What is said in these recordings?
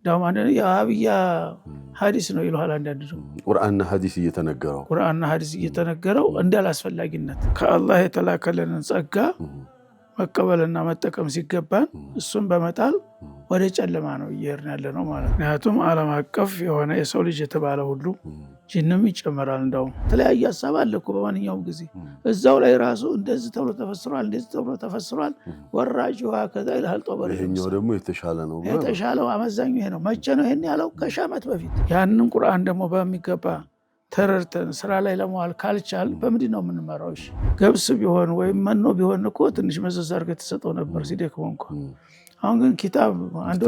ዳውም አንደ የአብያ ሐዲስ ነው ይሏል አንዳንድ ነው ቁርአንና ሐዲስ እየተነገረው እንዳላስፈላጊነት ከአላህ የተላከለንን ጸጋ መቀበልና መጠቀም ሲገባን እሱን በመጣል ወደ ጨለማ ነው እየሄድን ያለነው ማለት ነው። ምክንያቱም ዓለም አቀፍ የሆነ የሰው ልጅ የተባለ ሁሉ ጂንም ይጨመራል። እንደውም የተለያየ ሀሳብ አለ እኮ በማንኛውም ጊዜ እዛው ላይ ራሱ እንደዚህ ተብሎ ተፈስሯል፣ እንደዚህ ተብሎ ተፈስሯል። ወራጅ ከዛ ይላል ጦበሪ። ይሄኛው ደግሞ የተሻለ ነው። የተሻለው አመዛኙ ይሄ ነው። መቼ ነው ይሄን ያለው? ከሺህ ዓመት በፊት። ያንን ቁርአን ደግሞ በሚገባ ተረድተን ስራ ላይ ለመዋል ካልቻል በምንድን ነው የምንመራው? እሺ ገብስ ቢሆን ወይም መኖ ቢሆን እኮ ትንሽ መዘዝ አድርገህ ተሰጠው ነበር ሲደክመው እንኳን። አሁን ግን ኪታብ አንድ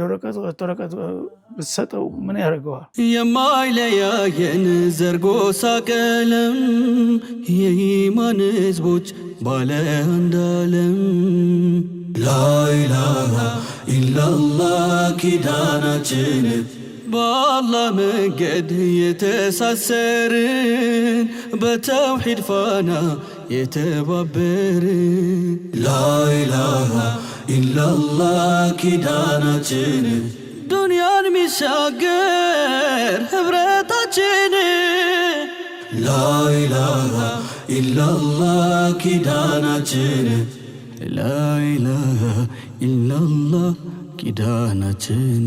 ወረቀት ብትሰጠው ምን ያደርገዋል? የማይለያየን ዘርጎሳ ቀለም የኢማን ህዝቦች ባለ አንድ ዓለም ላኢላሃ ኢላላህ ኪዳናችን በአላህ መንገድ የተሳሰርን በተውሂድ ፋና የተባበርን ላኢላሃ ኢላላህ ኪዳናችን ዱንያን ሚሻገር ህብረታችን ላኢላሃ ኢላላህ ኪዳናችን ላኢላሃ ኢላላህ ኪዳናችን።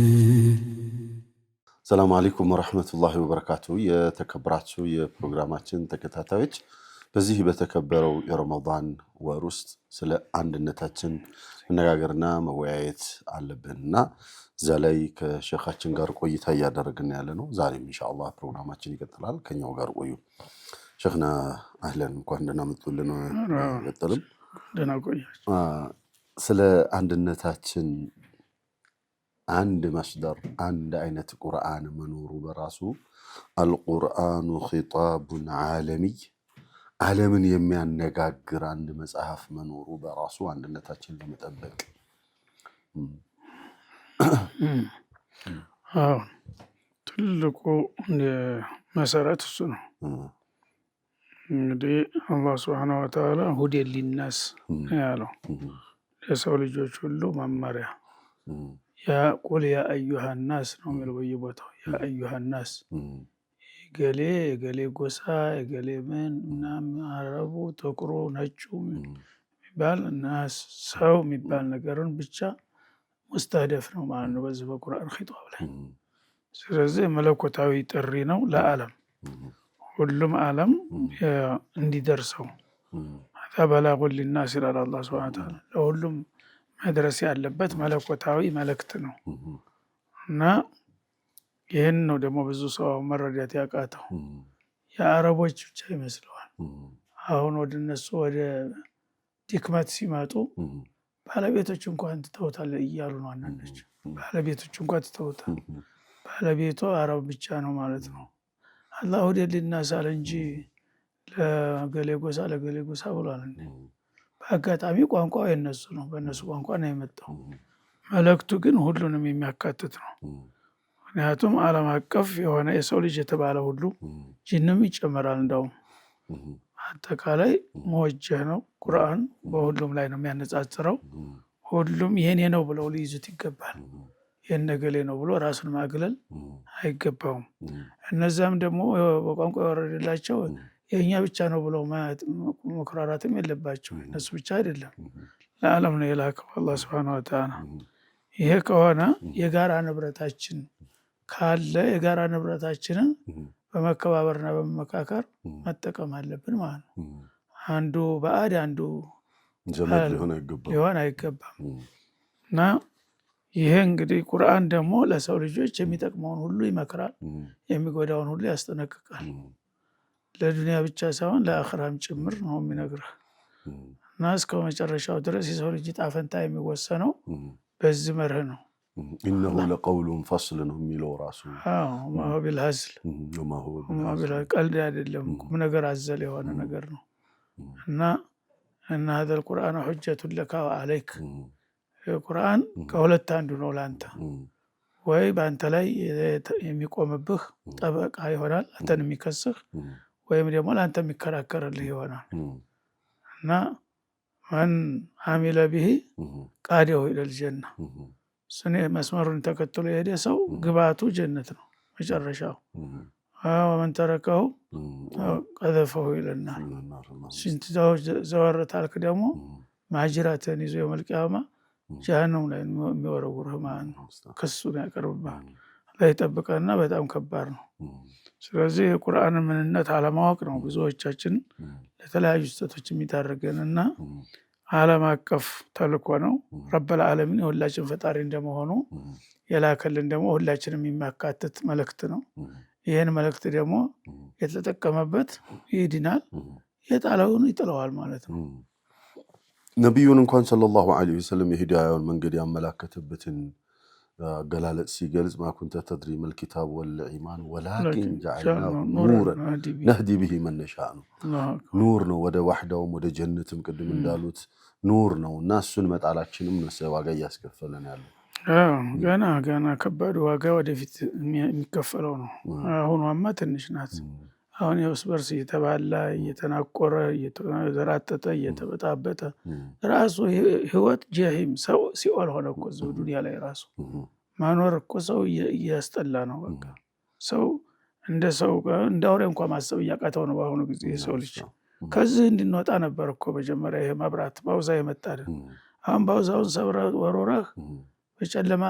ሰላም አለይኩም ወራህመቱላሂ ወበረካቱ። የተከበራችሁ የፕሮግራማችን ተከታታዮች በዚህ በተከበረው የረመዳን ወር ውስጥ ስለ አንድነታችን መነጋገርና መወያየት አለብንና እዛ ላይ ከሼኻችን ጋር ቆይታ እያደረግን ያለ ነው። ዛሬም ኢንሻአላህ ፕሮግራማችን ይቀጥላል። ከኛው ጋር ቆዩ። ሼኽና አህለን እንኳን ደህና መጡልን። ቀጥልም ደህና ቆያችሁ። ስለ አንድነታችን አንድ መስደር አንድ አይነት ቁርአን መኖሩ በራሱ አልቁርአኑ ኺጣቡን ዓለሚ ዓለምን የሚያነጋግር አንድ መጽሐፍ መኖሩ በራሱ አንድነታችን ለመጠበቅ ትልቁ መሰረት እሱ ነው። እንግዲህ አላህ ሱብሓነሁ ወተዓላ ሁደን ሊናስ ያለው ለሰው ልጆች ሁሉ መመሪያ ቁል ያ አዩሃ ናስ ነው የሚለው በየቦታው ያ አዩሃ ናስ። የገሌ ጎሳ የገሌ ምን ምናምን አረቡ ጥቁሩ ነጩ የሚባል ናስ ሰው የሚባል ነገርን ብቻ ሙስተህደፍ ነው ማለት ነው በዚህ በቁርአን ኺጣብ ላይ። ስለዚህ መለኮታዊ ጥሪ ነው ለዓለም ሁሉም ዓለም እንዲደርሰው በላጉን ሊናስ ይላል አላህ ሱብሓነሁ ወተዓላ። ለሁሉም መድረስ ያለበት መለኮታዊ መልእክት ነው እና ይህን ነው ደግሞ ብዙ ሰው መረዳት ያቃተው። የአረቦች ብቻ ይመስለዋል። አሁን ወደ እነሱ ወደ ድክመት ሲመጡ ባለቤቶች እንኳን ትተውታል እያሉ ነው አንዳንዶች። ባለቤቶች እንኳን ትተውታል። ባለቤቱ አረብ ብቻ ነው ማለት ነው። አላህ ሁደን ሊናስ አለ እንጂ ለገሌ ጎሳ ብሏል። በአጋጣሚ ቋንቋው የነሱ ነው፣ በእነሱ ቋንቋ ነው የመጣው። መልእክቱ ግን ሁሉንም የሚያካትት ነው። ምክንያቱም ዓለም አቀፍ የሆነ የሰው ልጅ የተባለ ሁሉ ጂንም ይጨመራል። እንደውም አጠቃላይ መወጀህ ነው። ቁርአን በሁሉም ላይ ነው የሚያነጻጽረው። ሁሉም የኔ ነው ብለው ሊይዙት ይገባል። የነገሌ ነው ብሎ ራሱን ማግለል አይገባውም። እነዛም ደግሞ በቋንቋ የወረደላቸው የኛ ብቻ ነው ብለው መኩራራትም የለባቸው። እነሱ ብቻ አይደለም ለዓለም ነው የላከው አላህ ሱብሓነሁ ወተዓላ። ይሄ ከሆነ የጋራ ንብረታችን ካለ የጋራ ንብረታችንን በመከባበርና በመመካከር መጠቀም አለብን ማለት ነው። አንዱ ባዕድ አንዱ ዘመድ ሊሆን አይገባም። እና ይሄ እንግዲህ ቁርአን ደግሞ ለሰው ልጆች የሚጠቅመውን ሁሉ ይመክራል፣ የሚጎዳውን ሁሉ ያስጠነቅቃል። ለዱንያ ብቻ ሳይሆን ለአኽራም ጭምር ነው የሚነግርህ። እና እስከ መጨረሻው ድረስ የሰው ልጅ ዕጣ ፈንታ የሚወሰነው በዚህ መርህ ነው። ኢነሁ ለቀውሉን ፈስል ነው የሚለው ራሱ። ማሁ ቢልሀዝል ቀልድ አይደለም፣ ቁም ነገር አዘል የሆነ ነገር ነው። እና ሀዘል ቁርአን ሁጀቱን ለካ ወዐለይክ፣ ቁርአን ከሁለት አንዱ ነው ለአንተ። ወይ በአንተ ላይ የሚቆምብህ ጠበቃ ይሆናል አንተን የሚከስህ፣ ወይም ደግሞ ለአንተ የሚከራከርልህ ይሆናል። እና መን አሚለ ቢሂ ቃደሁ ኢለል ጀና፣ ስኔ መስመሩን ተከትሎ የሄደ ሰው ግባቱ ጀነት ነው መጨረሻው። ወመን ተረከሁ ቀዘፈሁ ኢለናር። ሲንትዛው ዘወር ታልክ ደግሞ ማጅራትን ይዞ የውመል ቂያማ ጀሃነም ላይ የሚወረውርህ ማለት ነው። ክሱን ያቀርብብሃል። አላህ ይጠብቀንና በጣም ከባድ ነው። ስለዚህ የቁርአንን ምንነት አለማወቅ ነው ብዙዎቻችን ለተለያዩ ስህተቶች የሚዳርገንና ዓለም አቀፍ ተልእኮ ነው። ረበል ዓለሚን የሁላችን ፈጣሪ እንደመሆኑ የላከልን ደግሞ ሁላችንም የሚያካትት መልእክት ነው። ይህን መልእክት ደግሞ የተጠቀመበት ይድናል፣ የጣለውን ይጥለዋል ማለት ነው። ነቢዩን እንኳን ሰለላሁ ዐለይሂ ወሰለም የሂዳያውን መንገድ ያመላከተበትን አገላለጽ ሲገልጽ ማ ኩንተ ተድሪ መል ኪታብ ወል ኢማን ወላኪን ጀዐልናሁ ኑረን ነህዲ ቢሂ መን ነሻእ ነው። ኑር ነው፣ ወደ ዋሕዳውም ወደ ጀነትም ቅድም እንዳሉት ኑር ነው እና እሱን መጣላችንም ዋጋ እያስከፈለን ያለው ገና ከባድ ዋጋ ወደፊት የሚከፈለው ነው። አሁኗማ ትንሽ ናት። አሁን የውስ በርስ እየተባላ እየተናቆረ እየተዘራጠጠ እየተበጣበጠ ራሱ ህይወት ጀሂም ሰው ሲኦል ሆነ እኮ እዚሁ ዱንያ ላይ ራሱ ማኖር እኮ ሰው እያስጠላ ነው። በቃ ሰው እንደ ሰው እንደ አውሬ እንኳ ማሰብ እያቃተው ነው በአሁኑ ጊዜ የሰው ልጅ። ከዚህ እንድንወጣ ነበር እኮ መጀመሪያ ይሄ መብራት ባውዛ የመጣልን። አሁን ባውዛውን ሰብረህ ወሮረህ በጨለማ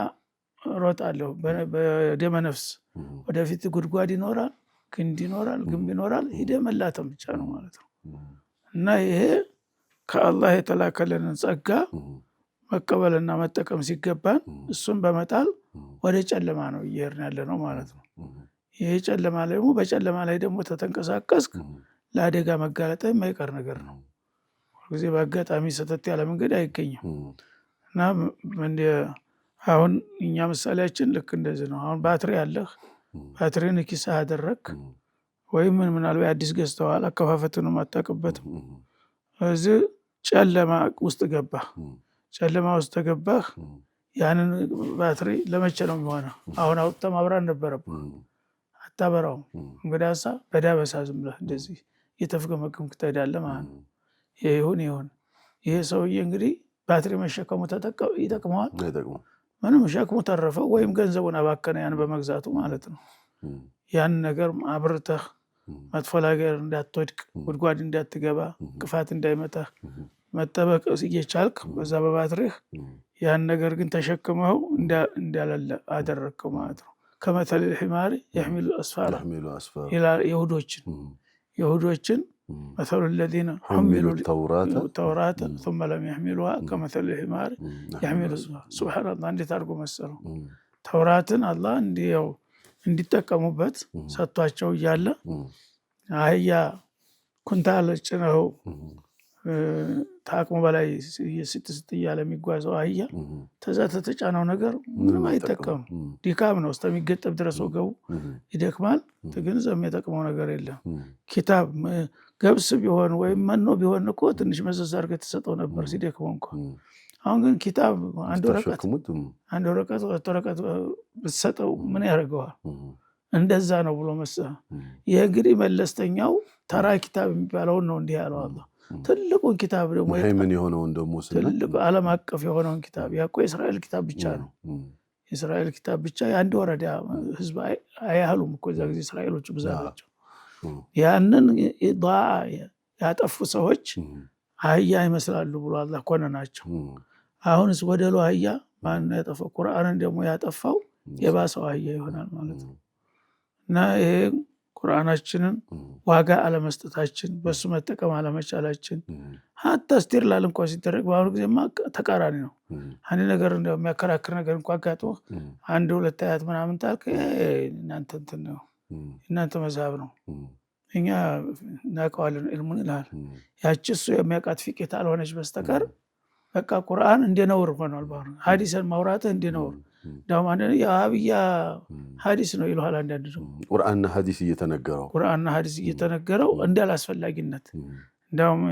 ሮጣለሁ በደመ ነፍስ ወደፊት ጉድጓድ ይኖራል፣ ግንድ ይኖራል፣ ግንብ ይኖራል። ሂደህ መላተም ብቻ ነው ማለት ነው። እና ይሄ ከአላህ የተላከልንን ጸጋ መቀበልና መጠቀም ሲገባን እሱን በመጣል ወደ ጨለማ ነው እየሄድን ያለ ነው ማለት ነው። ይሄ ጨለማ ላይ ደግሞ በጨለማ ላይ ደግሞ ተተንቀሳቀስክ ለአደጋ መጋለጥ የማይቀር ነገር ነው። ሁልጊዜ በአጋጣሚ ሰተት ያለ መንገድ አይገኝም። እና አሁን እኛ ምሳሌያችን ልክ እንደዚህ ነው። አሁን ባትሪ አለህ፣ ባትሪን ኪስህ አደረክ ወይም ምናልባት አዲስ ገዝተዋል፣ አከፋፈቱንም አታውቅበትም። እዚህ ጨለማ ውስጥ ገባህ። ጨለማ ውስጥ ተገባህ፣ ያንን ባትሪ ለመቼ ነው የሚሆነው? አሁን አውጥተህ ማብራት ነበረብህ፣ አታበራውም። እንግዲህ ሀሳብ በዳበሳ ዝም ብለህ እንደዚህ እየተፍገመገምክ ትሄዳለህ ማለት ነው። ይሁን ይሄ ሰውዬ እንግዲህ ባትሪ መሸከሙ ይጠቅመዋል? ምንም ሸክሙ ተረፈው ወይም ገንዘቡን አባከነ ያን በመግዛቱ ማለት ነው። ያን ነገር አብርተህ መጥፎ ነገር እንዳትወድቅ፣ ጉድጓድ እንዳትገባ፣ እንቅፋት እንዳይመታህ መጠበቅ እየቻልክ በዛ በባትሪህ ያን ነገር ግን ተሸክመው እንዳለለ አደረግከው ማለት ነው። ከመተል ሒማሪ የሕሚሉ አስፋራ ይላል የሁዶችን مثل الذين حملوا التوراة ثم لم يحملوها كمثل الحمار يحمل سبحان الله እንዴት አድርጎ መሰለው ተውራትን አላህ እንዲጠቀሙበት ሰጥቷቸው እያለ አህያ ኩንታል ጭነው ታቅሙ በላይ ስትስት እያለ የሚጓዘው አህያ ተዛ ተተጫነው ነገር ምንም አይጠቀም። ዲካም ነው፣ እስከሚገጠብ ድረስ ወገቡ ይደክማል። ትግንዘብ የሚጠቅመው ነገር የለም። ኪታብ ገብስ ቢሆን ወይም መኖ ቢሆን እኮ ትንሽ መዘዝ አድርገህ ተሰጠው ነበር ሲደክመው እንኳ። አሁን ግን ኪታብ አንድ ወረቀት ብትሰጠው ምን ያደርገዋል? እንደዛ ነው ብሎ መሰለህ። ይህ እንግዲህ መለስተኛው ተራ ኪታብ የሚባለውን ነው እንዲህ ያለው አላህ። ትልቁን ኪታብ ደግሞ ምን የሆነውን ደግሞ ትልቁ ዓለም አቀፍ የሆነውን ኪታብ ያቆ የእስራኤል ኪታብ ብቻ ነው። የእስራኤል ኪታብ ብቻ የአንድ ወረዳ ህዝብ አያህሉም እኮ እዛ ጊዜ እስራኤሎቹ ብዛታቸው። ያንን ያጠፉ ሰዎች አህያ ይመስላሉ ብሎ አላህ ኮነናቸው። አሁንስ ወደሉ አህያ ማን ያጠፋው? ቁርአንን ደግሞ ያጠፋው የባሰው አህያ ይሆናል ማለት ነው። እና ይሄ ቁርአናችንን ዋጋ አለመስጠታችን፣ በሱ መጠቀም አለመቻላችን ሀታ እስቲርላል እንኳ ሲደረግ በአሁኑ ጊዜማ ተቃራኒ ነው። አንድ ነገር እንደው የሚያከራክር ነገር እንኳ አጋጥሞ አንድ ሁለት አያት ምናምን ታልክ እናንተ እንትን ነው እናንተ መዝሀብ ነው እኛ እናውቀዋለን ኢልሙን ይልሃል። ያቺ እሱ የሚያውቃት ፊቅህ አልሆነች በስተቀር በቃ ቁርአን እንደነውር ሆኗል። በአሁኑ ሐዲስን ማውራትህ እንደነውር እንዳውም አንድ የዋሃብያ ሐዲስ ነው ይልሃል። አንዳንድ ነው ቁርአንና ሐዲስ እየተነገረው እንዳላስፈላጊነት እንዳውም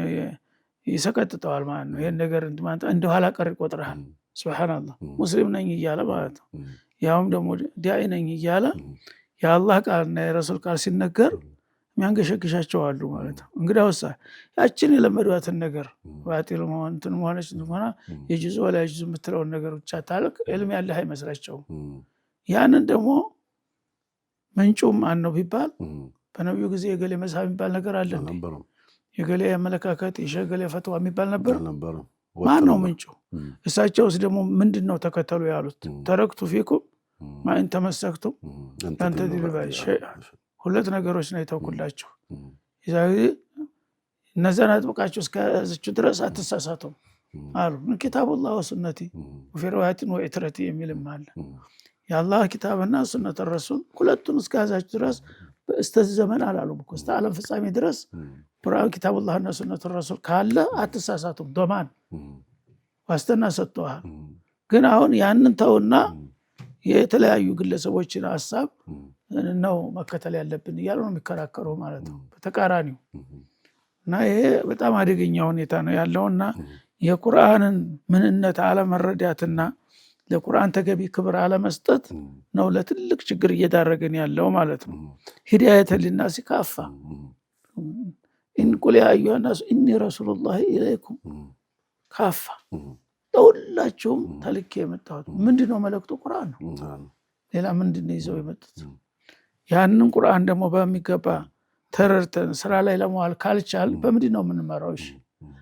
ይሰቀጥጠዋል ማለት ነው። ይሄን ነገር እንደ ኋላ ቀር ይቆጥረሃል። ሱብሃንአላህ ሙስሊም ነኝ እያለ ማለት ነው። ያውም ደግሞ ዳዒ ነኝ እያለ የአላህ ቃልና የረሱል ቃል ሲነገር የሚያንገሸግሻቸው አሉ ማለት ነው። እንግዲያውሳ ያችን የለመዷትን ነገር ባጢል መሆን እንትን መሆነች ሆና የጁዝ ወላ የጁዝ የምትለውን ነገር ብቻ ታልቅ ዕልም ያለህ አይመስላቸውም። ያንን ደግሞ ምንጩ ማን ነው ቢባል በነብዩ ጊዜ የገሌ መዝሀብ የሚባል ነገር አለ እንዴ? የገሌ አመለካከት የሸገሌ ፈትዋ የሚባል ነበር? ማን ነው ምንጩ? እሳቸውስ ደግሞ ምንድነው ተከተሉ ያሉት? ተረክቱ ፊኩም ማን ተመሰክቱም አንተ ዲልባይ ሸይ ሁለት ነገሮች ነው የተውኩላችሁ። ይዛው እነዛን አጥብቃችሁ እስከያዛችሁ ድረስ አትሳሳቱም አሉ። ምን ኪታቡላህ ወሱነቲ ወፊ ሪዋያቲን ወኢትረቲ የሚልም አለ። የአላህ ኪታብና ሱነተ ረሱል ሁለቱን እስከያዛችሁ ድረስ በእስተዚህ ዘመን አላሉም እኮ እስከ ዓለም ፍጻሜ ድረስ ቁርአን ኪታቡላህና ሱነተ ረሱል ካለ አትሳሳቱም። ዶማን ዋስትና ሰጥተዋል። ግን አሁን ያንን ተውና የተለያዩ ግለሰቦችን ሐሳብ ነው መከተል ያለብን እያሉ ነው የሚከራከሩ ማለት ነው በተቃራኒው። እና ይሄ በጣም አደገኛ ሁኔታ ነው ያለውና የቁርአንን ምንነት አለመረዳትና ለቁርአን ተገቢ ክብር አለመስጠት ነው ለትልቅ ችግር እየዳረገን ያለው ማለት ነው። ሂዳየተ ሊናሲ ካፋ ኢን ቁል ያ አዩሃ ናስ ኢኒ ረሱሉላሂ ኢለይኩም ካፋ ለሁላችሁም ተልኬ የመጣሁት ምንድነው መልእክቱ ቁርአን ነው። ሌላ ምንድነው ይዘው የመጡት? ያንን ቁርአን ደግሞ በሚገባ ተረርተን ስራ ላይ ለመዋል ካልቻል በምንድነው የምንመራው? እሺ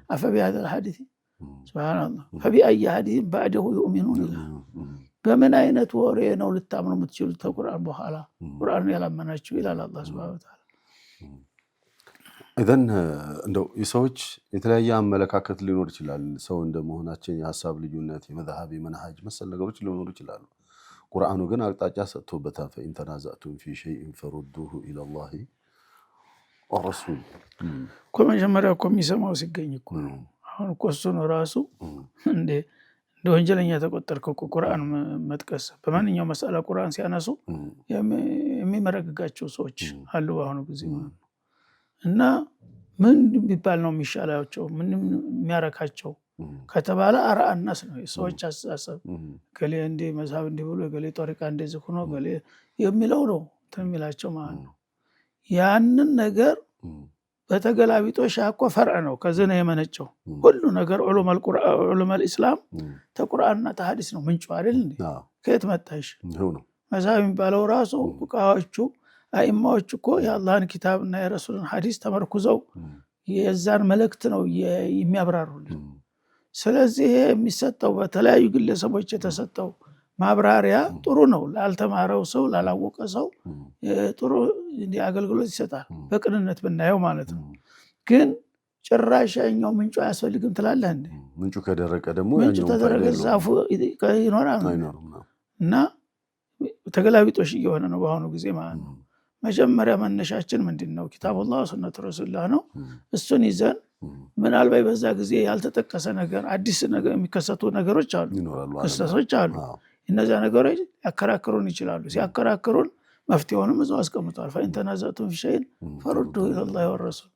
አፈቢያዘ الحديث ሱብሃንአላህ ፈቢአይ ሐዲስ بعده يؤمنون ይላል። በምን አይነት ወሬ ነው ልታምኑ የምትችሉት ከቁርአን በኋላ ቁርአን ያላመናችሁ ይላል አላህ ሱብሃነሁ ወተዓላ። ኢዘን እንደው የሰዎች የተለያየ አመለካከት ሊኖር ይችላል። ሰው እንደመሆናችን የሐሳብ ልዩነት የመዝሀብ የመንሃጅ መሰል ነገሮች ሊኖሩ ይችላሉ። ቁርአኑ ግን አቅጣጫ ሰጥቶበታል። ፈኢን ተናዘዕቱም ፊ ሸይኢን ፈሩዱሁ ኢለላሂ ወረሱል እኮ መጀመሪያ እኮ የሚሰማው ሲገኝ እኮ ነው። አሁን እኮ እሱ ነው ራሱ እንደ ወንጀለኛ ተቆጠርከው እኮ ቁርአን መጥቀስ። በማንኛውም መስአላ ቁርአን ሲያነሱ የሚመረግጋቸው ሰዎች አሉ በአሁኑ ጊዜ እና ምን ቢባል ነው የሚሻላቸው? ምን የሚያረካቸው ከተባለ አርአ الناس ነው ሰዎች አስተሳሰብ። ገሌ እንደ መዝሀብ እንደ ብሎ ገሌ ጦሪቃ እንደዚህ ሆኖ ገሌ የሚለው ነው የሚላቸው ማለት ነው። ያንን ነገር በተገላቢጦሽ አቆ ፈርዕ ነው ከዚህ ነው የመነጨው ሁሉ ነገር። ዑለማል ቁርአን ዑለማል ኢስላም ተቁርአንና ተሐዲስ ነው ምንጩ አይደል እንዴ? ከየት መጣሽ? መዝሀብ የሚባለው ራሱ ፉቃሃዎቹ አይማዎች እኮ የአላህን ኪታብና የረሱልን ሐዲስ ተመርኩዘው የዛን መልእክት ነው የሚያብራሩልን። ስለዚህ የሚሰጠው በተለያዩ ግለሰቦች የተሰጠው ማብራሪያ ጥሩ ነው። ላልተማረው ሰው ላላወቀ ሰው ጥሩ አገልግሎት ይሰጣል በቅንነት ብናየው ማለት ነው። ግን ጭራሽኛው ምንጩ አያስፈልግም ትላለህ እንዴ? ምንጩ ከደረቀ ደግሞ ምንጩ ተደረገ ዛፉ ይኖራል እና ተገላቢጦሽ እየሆነ ነው በአሁኑ ጊዜ ማለት ነው። መጀመሪያ መነሻችን ምንድነው? ኪታቡላህ ወሱነቱ ረሱላህ ነው። እሱን ይዘን ምናልባት በዛ ጊዜ ያልተጠቀሰ ነገር አዲስ ነገር የሚከሰቱ ነገሮች አሉ፣ ክስተቶች አሉ። እነዚያ ነገሮች ያከራክሩን ይችላሉ። ሲያከራክሩን መፍትሄውንም እዛው አስቀምጧል። ፈኢን ተናዘዕቱም ፊ ሸይኢን ፈሩዱሁ ኢለላሂ ወረሱል።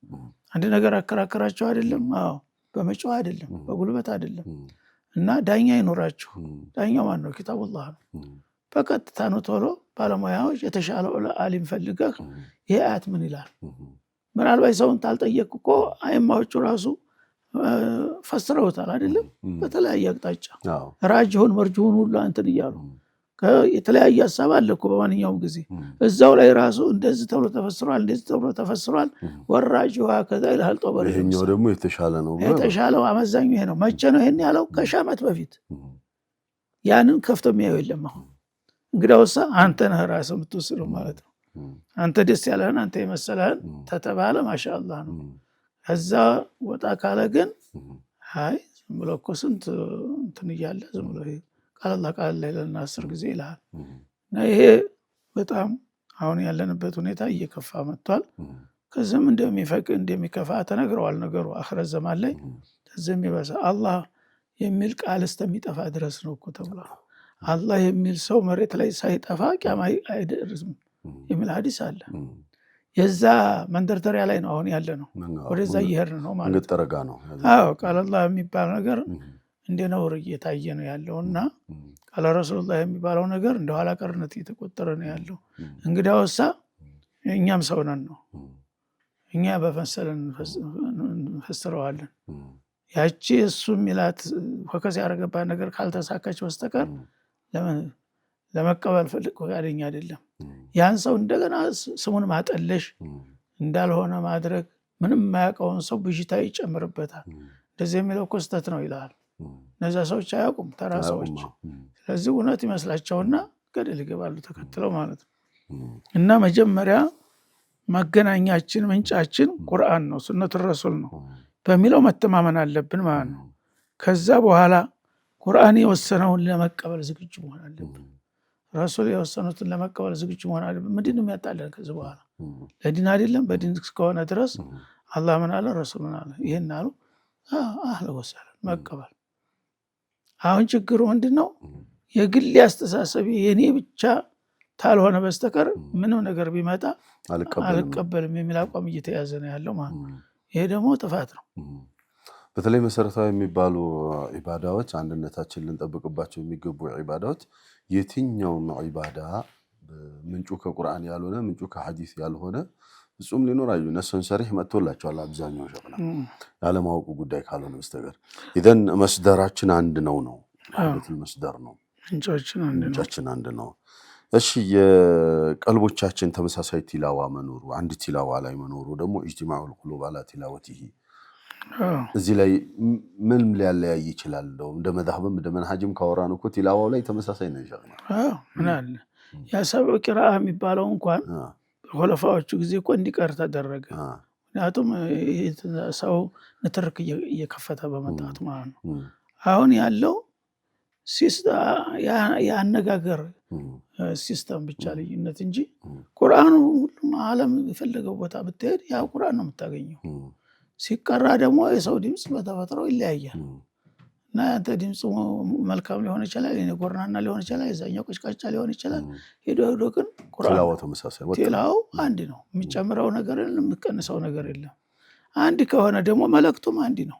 አንድ ነገር አከራከራችሁ አይደለም? አዎ በመጮህ አይደለም፣ በጉልበት አይደለም። እና ዳኛ ይኖራችሁ። ዳኛው ማን ነው? ኪታቡላህ ነው። በቀጥታ ነው ቶሎ ባለሙያዎች የተሻለ አሊም ፈልገህ ይሄ አያት ምን ይላል? ምናልባት ሰውን ታልጠየቅ እኮ አይማዎቹ ራሱ ፈስረውታል አይደለም? በተለያየ አቅጣጫ ራጅሁን መርጅሁን ሁሉ እንትን እያሉ የተለያየ ሀሳብ አለ እኮ በማንኛውም ጊዜ እዛው ላይ ራሱ እንደዚህ ተብሎ ተፈስሯል፣ እንደዚህ ተብሎ ተፈስሯል። ወራጅሁ ከዛ ይልሃል ጦበሪ። ይሄኛው ደግሞ የተሻለ ነው። የተሻለው አመዛኙ ይሄ ነው። መቼ ነው ይሄን ያለው? ከሺህ ዓመት በፊት። ያንን ከፍቶ የሚያየው የለም አሁን። እንግዲያውሳ አንተ ነህ ራስህ የምትወስነው ማለት ነው። አንተ ደስ ያለህን አንተ የመሰለህን ተተባለ ማሻአላህ ነው። ከዛ ወጣ ካለ ግን አይ ዝም ብሎ እኮ ስንት እንትን እያለ ዝም ብሎ ቃል ላይ ለና 10 ጊዜ ይልሃል። እና ይሄ በጣም አሁን ያለንበት ሁኔታ እየከፋ መጥቷል። ከዚህም እንደሚከፋ ተነግረዋል ነገሩ አኽረት ዘመን ላይ ከዚህም ይበዛ አላህ የሚል ቃል እስከሚጠፋ ድረስ ነው እኮ ተብሏል። አላህ የሚል ሰው መሬት ላይ ሳይጠፋ ቂያማ አይደርስም የሚል ሐዲስ አለ። የዛ መንደርደሪያ ላይ ነው አሁን ያለ ነው። ወደዛ እየሄድን ነው ማለት ነው። አዎ ቃል አላህ የሚባል ነገር እንደ ነውር እየታየ ነው ያለውና ቃል ረሱላህ የሚባለው ነገር እንደ ኋላ ቀርነት እየተቆጠረ ነው ያለው። እንግዲያውሳ እኛም ሰው ነን ነው እኛ በፈሰለን እንፈስረዋለን። ያቺ እሱ ሚላት ፎከስ ያደረገባት ነገር ካልተሳካች በስተቀር ለመቀበል ፈቃደኛ አይደለም። ያን ሰው እንደገና ስሙን ማጠለሽ እንዳልሆነ ማድረግ ምንም የማያውቀውን ሰው ብዥታ ይጨምርበታል። እንደዚህ የሚለው እኮ ስህተት ነው ይላል። እነዛ ሰዎች አያውቁም፣ ተራ ሰዎች። ስለዚህ እውነት ይመስላቸውና ገደል ይገባሉ ተከትለው ማለት ነው። እና መጀመሪያ ማገናኛችን ምንጫችን ቁርአን ነው፣ ሱነቱ ረሱል ነው በሚለው መተማመን አለብን ማለት ነው። ከዛ በኋላ ቁርአን የወሰነውን ለመቀበል ዝግጁ መሆን አለብን። ረሱል የወሰኑትን ለመቀበል ዝግጁ መሆን አለብን። ምንድን ነው የሚያጣለን? ከዚህ በኋላ ለዲን አይደለም። በዲን እስከሆነ ድረስ አላህ ምን አለ፣ ረሱል ምን አለ፣ ይሄን አሉ፣ አህለ ወሰለን መቀበል። አሁን ችግሩ ምንድን ነው? የግል አስተሳሰብ የኔ ብቻ ታልሆነ በስተቀር ምንም ነገር ቢመጣ አልቀበልም የሚል አቋም እየተያዘ ነው ያለው ማለት ነው። ይሄ ደግሞ ጥፋት ነው። በተለይ መሰረታዊ የሚባሉ ዒባዳዎች አንድነታችን ልንጠብቅባቸው የሚገቡ ዒባዳዎች የትኛውም ዒባዳ ምንጩ ከቁርአን ያልሆነ ምንጩ ከሐዲስ ያልሆነ ፍጹም ሊኖር አዩ ነሱን ሰሪህ መጥቶላቸዋል። አብዛኛው ሸቅና ያለማወቁ ጉዳይ ካልሆነ በስተቀር ኢዘን መስደራችን አንድ ነው ማለት መስደር ነው። ምንጫችን አንድ ነው። እሺ የቀልቦቻችን ተመሳሳይ ቲላዋ መኖሩ አንድ ቲላዋ ላይ መኖሩ ደግሞ ኢጅቲማዑል ቁሉብ አላ ቲላወቲሂ እዚህ ላይ ምን ሊያለያይ ይችላል? እንደ መዝሐብም እንደ መንሃጅም ካወራን እኮ ቲላዋው ላይ ተመሳሳይ ነው ይሻላል። ምን አለ ያ ሰብዑ ቂራአ የሚባለው እንኳን በኹለፋዎቹ ጊዜ እኮ እንዲቀር ተደረገ። ምክንያቱም ሰው ንትርክ እየከፈተ በመጣት ማለት ነው። አሁን ያለው የአነጋገር ሲስተም ብቻ ልዩነት እንጂ ቁርአኑ ሁሉም ዓለም የፈለገው ቦታ ብትሄድ ያ ቁርአን ነው የምታገኘው። ሲቀራ ደግሞ የሰው ድምፅ በተፈጥሮ ይለያያል እና ያንተ ድምፅ መልካም ሊሆን ይችላል፣ የኔ ጎርናና ሊሆን ይችላል፣ የዛኛው ቀጭቃጫ ሊሆን ይችላል። ሄዶ ግን ቲላው አንድ ነው። የሚጨምረው ነገር የለም፣ የሚቀንሰው ነገር የለም። አንድ ከሆነ ደግሞ መልእክቱም አንድ ነው።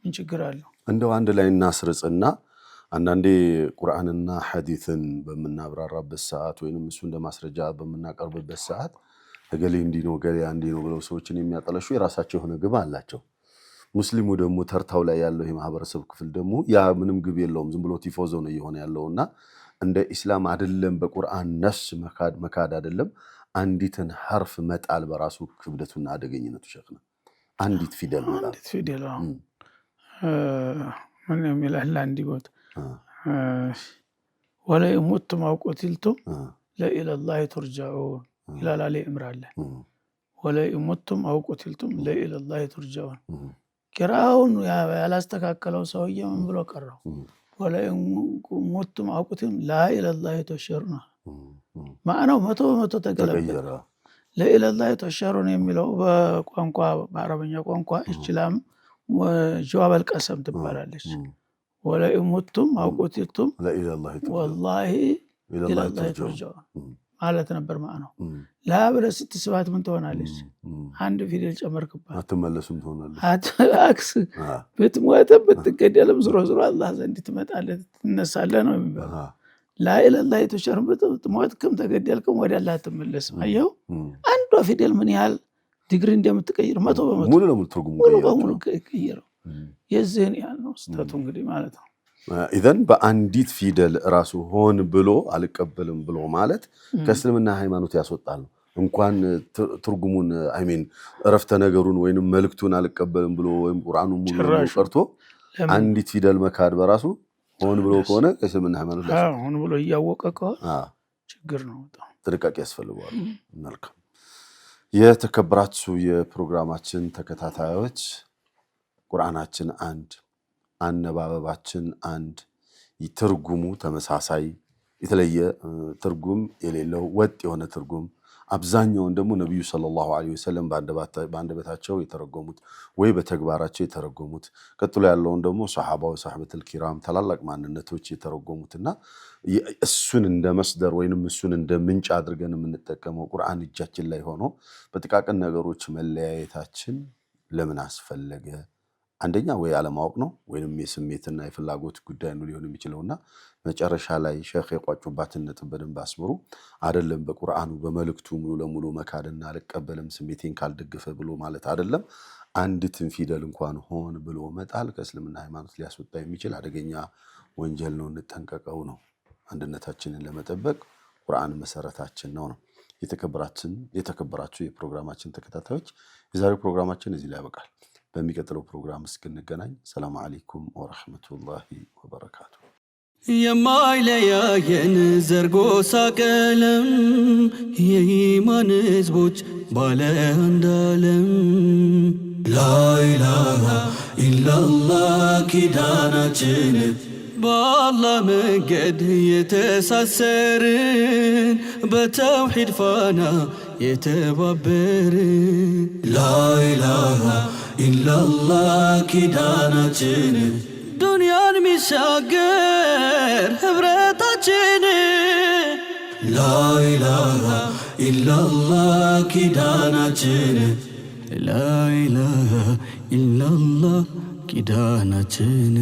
ምን ችግር አለው? እንደው አንድ ላይ እናስርጽና አንዳንዴ ቁርአንና ሐዲስን በምናብራራበት ሰዓት ወይንም እሱ እንደ ማስረጃ በምናቀርብበት ሰዓት እገሌ እንዲህ ነው እገሌ እንዲህ ነው ብለው ሰዎችን የሚያጠለሹ የራሳቸው የሆነ ግብ አላቸው። ሙስሊሙ ደግሞ ተርታው ላይ ያለው የማህበረሰብ ክፍል ደግሞ ያ ምንም ግብ የለውም፣ ዝም ብሎ ቲፎዞ ነው እየሆነ ያለውና እንደ ኢስላም አይደለም። በቁርአን ነፍስ መካድ አይደለም፣ አንዲትን ሐርፍ መጣል በራሱ ክብደቱና አደገኝነቱ ሸክና አንዲት ፊደል መጣል ምን የሚላል አንዲ ቦታ ወላይ ሙቱም አው ቁቲልቱም ለኢለላሂ ቱርጃኡን ይላል አለ ኢምራን ላይ ወላይ ሙቱም አው ቁቲልቱም ለኢለላሂ ቱርጃኡን። ቂራውን ያላስተካከለው ሰውዬ ምን ብሎ ቀረው? ወላይ ሙቱም አው ቁቲልቱም ለኢለላሂ ተሸሩና ማዕናው 100% ተገለበጠ። ለኢለላሂ ተሸሩን የሚለው በቋንቋ በአረበኛ ቋንቋ ኢስላም ጀዋበል ቀሰም ትባላለች። ወላይ ሙቱም አው ቁቲልቱም ወላሂ ኢለላሂ ተርጃኡን ማለት ነበር ማዕናው። ለብለህ ስትስባት ምን ትሆናለች? አንድ ፊደል ጨመርክባት አትመለስም ትሆናለች። አክስ ብትሞትም ብትገደልም ዝሮ ዝሮ አላህ ዘንድ ትመጣለህ ትነሳለህ ነው የሚባለው። ላኢላሃ ተሸር ብትሞትክም ተገደልክም ወደ አላህ ትመለስም። አየው አንዷ ፊደል ምን ያህል ዲግሪ እንደምትቀይር 100% ሙሉ ለሙሉ ትርጉሙ ቀይረው የዚህን ያህል ነው ስህተቱ እንግዲህ ማለት ነው። ኢዘን በአንዲት ፊደል ራሱ ሆን ብሎ አልቀበልም ብሎ ማለት ከእስልምና ሃይማኖት ያስወጣል። እንኳን ትርጉሙን አይሚን እረፍተ ነገሩን ወይንም መልእክቱን አልቀበልም ብሎ ወይም ቁርአኑን ሙሉ ቀርቶ አንዲት ፊደል መካድ በራሱ ሆን ብሎ ከሆነ ከእስልምና ሃይማኖት ሆን ብሎ እያወቀ ከሆነ ችግር ነው። በጣም ጥንቃቄ ያስፈልገዋል። መልካም የተከበራችሁ የፕሮግራማችን ተከታታዮች ቁርአናችን አንድ፣ አነባበባችን አንድ፣ ትርጉሙ ተመሳሳይ፣ የተለየ ትርጉም የሌለው ወጥ የሆነ ትርጉም አብዛኛውን ደግሞ ነብዩ ሰለላሁ ዐለይሂ ወሰለም በአንደበታቸው የተረጎሙት ወይ በተግባራቸው የተረጎሙት፣ ቀጥሎ ያለውን ደግሞ ሱሐባው ሰሐበቱል ኪራም ታላላቅ ማንነቶች የተረጎሙትና እሱን እንደ መስደር ወይንም እሱን እንደ ምንጭ አድርገን የምንጠቀመው ቁርአን እጃችን ላይ ሆኖ በጥቃቅን ነገሮች መለያየታችን ለምን አስፈለገ? አንደኛ ወይ አለማወቅ ነው ወይንም የስሜትና የፍላጎት ጉዳይ ነው ሊሆን የሚችለውና መጨረሻ ላይ ሼኽ የቋጩባትን ነጥብ በደንብ አስምሩ። አይደለም በቁርአኑ በመልእክቱ ሙሉ ለሙሉ መካድና አልቀበልም ስሜቴን ካልደገፈ ብሎ ማለት አይደለም። አንዲትን ፊደል እንኳን ሆን ብሎ መጣል ከእስልምና ሃይማኖት ሊያስወጣ የሚችል አደገኛ ወንጀል ነው። እንጠንቀቀው ነው። አንድነታችንን ለመጠበቅ ቁርአን መሰረታችን ነው። የተከበራችሁ የፕሮግራማችን ተከታታዮች የዛሬው ፕሮግራማችን እዚህ ላይ ያበቃል። በሚቀጥለው ፕሮግራም እስክንገናኝ ሰላም አለይኩም ወራህመቱላሂ ወበረካቱ። የማይለያየን ዘርጎሳ ቀለም የኢማን ህዝቦች ባለ አንድ ዓለም ላኢላሃ ኢላላህ ኪዳናችን በአላህ መንገድ የተሳሰርን በተውሂድ ፋና የተባበርን ላኢላሃ ኢላላህ ኪዳናችን ዱንያን ሚሻገር ህብረታችን ላኢላሃ ኢላላህ ኪዳናችን ላኢላሃ ኢላላህ ኪዳናችን